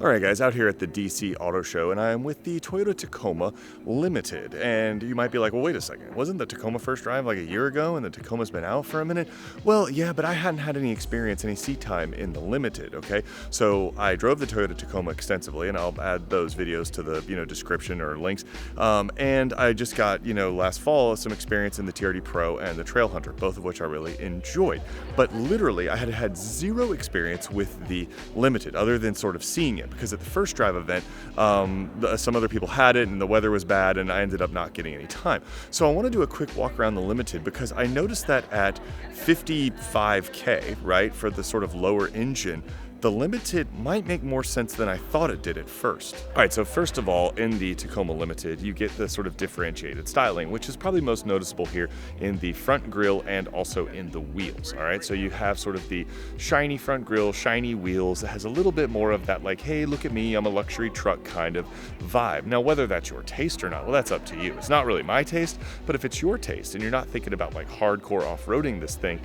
Alright guys, out here at the DC Auto Show, and I'm with the Toyota Tacoma Limited. And you might be like, well, wait a second, wasn't the Tacoma first drive like a year ago and the Tacoma's been out for a minute? Well, yeah, but I hadn't had any experience, any seat time in the Limited, okay? So I drove the Toyota Tacoma extensively, and I'll add those videos to the, description or links. And I just got, last fall, some experience in the TRD Pro and the Trailhunter, both of which I really enjoyed. But literally, I had had zero experience with the Limited, other than sort of seeing it. Because at the first drive event, some other people had it and the weather was bad and I ended up not getting any time. So I want to do a quick walk around the Limited because I noticed that at 55K, right, for the sort of lower engine, the Limited might make more sense than I thought it did at first. All right, so first of all, in the Tacoma Limited, you get the sort of differentiated styling, which is probably most noticeable here in the front grille and also in the wheels, all right? So you have sort of the shiny front grille, shiny wheels. It has a little bit more of that like, hey, look at me, I'm a luxury truck kind of vibe. Now, whether that's your taste or not, well, that's up to you. It's not really my taste, but if it's your taste and you're not thinking about like hardcore off-roading this thing,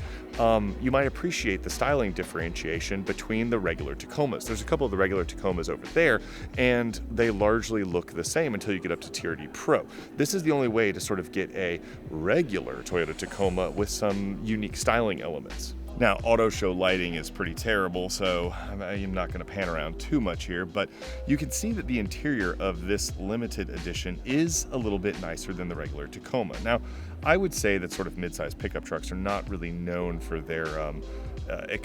you might appreciate the styling differentiation between the regular Tacomas. There's a couple of the regular Tacomas over there, and they largely look the same until you get up to TRD Pro. This is the only way to sort of get a regular Toyota Tacoma with some unique styling elements. Now, auto show lighting is pretty terrible, so I'm not going to pan around too much here, but you can see that the interior of this limited edition is a little bit nicer than the regular Tacoma. Now, I would say that sort of mid-size pickup trucks are not really known for their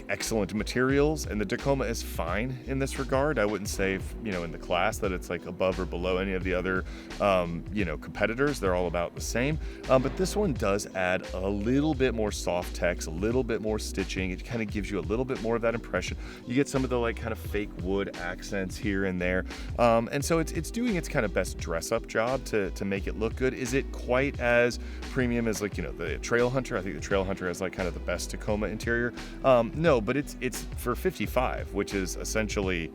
excellent materials, and the Tacoma is fine in this regard. I wouldn't say, in the class that it's like above or below any of the other, competitors. They're all about the same. But this one does add a little bit more soft text, a little bit more stitching. It kind of gives you a little bit more of that impression. You get some of the like kind of fake wood accents here and there. And so it's doing its kind of best dress up job to make it look good. Is it quite as premium as like, the Trailhunter? I think the Trailhunter has like kind of the best Tacoma interior. No, but it's for 55, which is essentially,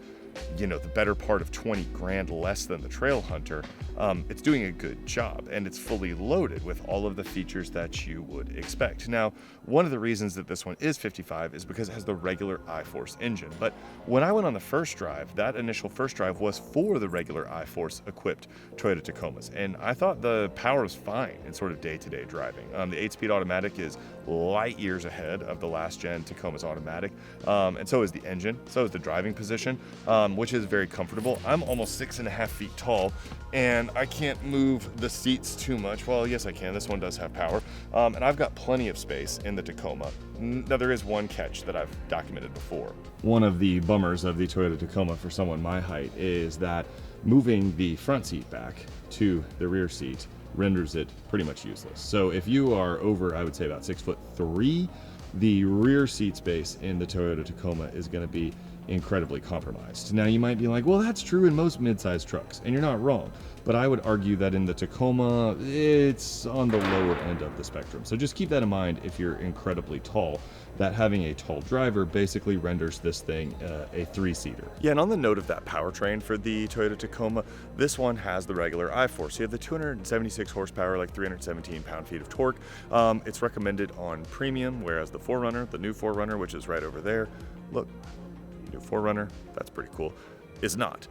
the better part of 20 grand less than the Trailhunter. It's doing a good job, and it's fully loaded with all of the features that you would expect. Now, one of the reasons that this one is 55 is because it has the regular iForce engine. But when I went on the first drive, that initial first drive was for the regular iForce equipped Toyota Tacomas, and I thought the power was fine in sort of day-to-day driving. The 8-speed automatic is light years ahead of the last gen Tacoma's automatic, and so is the engine, so is the driving position, which is very comfortable. I'm almost 6.5 feet tall, and I can't move the seats too much. Well, yes, I can. This one does have power, and I've got plenty of space in the Tacoma. Now, there is one catch that I've documented before. One of the bummers of the Toyota Tacoma for someone my height is that moving the front seat back to the rear seat renders it pretty much useless. So if you are over, I would say about 6'3", the rear seat space in the Toyota Tacoma is going to be incredibly compromised. Now, you might be like, well, that's true in most mid-size trucks, and you're not wrong, but I would argue that in the Tacoma, it's on the lower end of the spectrum. So just keep that in mind if you're incredibly tall, that having a tall driver basically renders this thing a three-seater. Yeah, and on the note of that powertrain for the Toyota Tacoma, this one has the regular iForce. You have the 276 horsepower, like 317 pound-feet of torque. It's recommended on premium, whereas the PreRunner, the new PreRunner, which is right over there, look, new PreRunner, that's pretty cool, is not.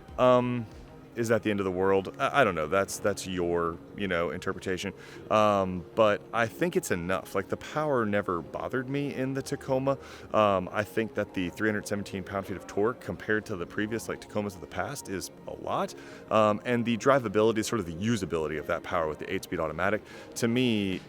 Is that the end of the world? I don't know. That's your, interpretation. But I think it's enough. Like, the power never bothered me in the Tacoma. I think that the 317 pound-feet of torque compared to the previous Tacomas of the past is a lot. And the drivability, sort of the usability of that power with the 8-speed automatic, to me,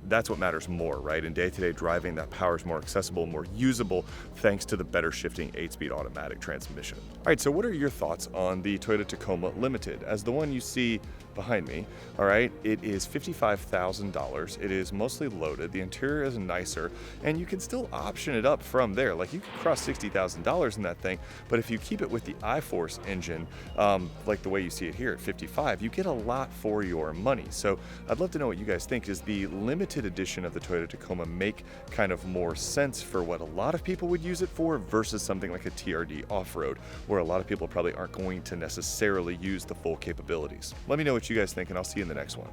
that's what matters more, right? In day-to-day driving, that power is more accessible, more usable, thanks to the better shifting 8-speed automatic transmission. All right, so what are your thoughts on the Toyota Tacoma Limited? As the one you see behind me, all right, it is $55,000. It is mostly loaded. The interior is nicer, and you can still option it up from there. Like, you could cross $60,000 in that thing, but if you keep it with the iForce engine, like the way you see it here at 55, you get a lot for your money. So I'd love to know what you guys think. Does the limited edition of the Toyota Tacoma make kind of more sense for what a lot of people would use it for versus something like a TRD off-road, where a lot of people probably aren't going to necessarily use the full capabilities? Let me know what you guys think, and I'll see you in the next one.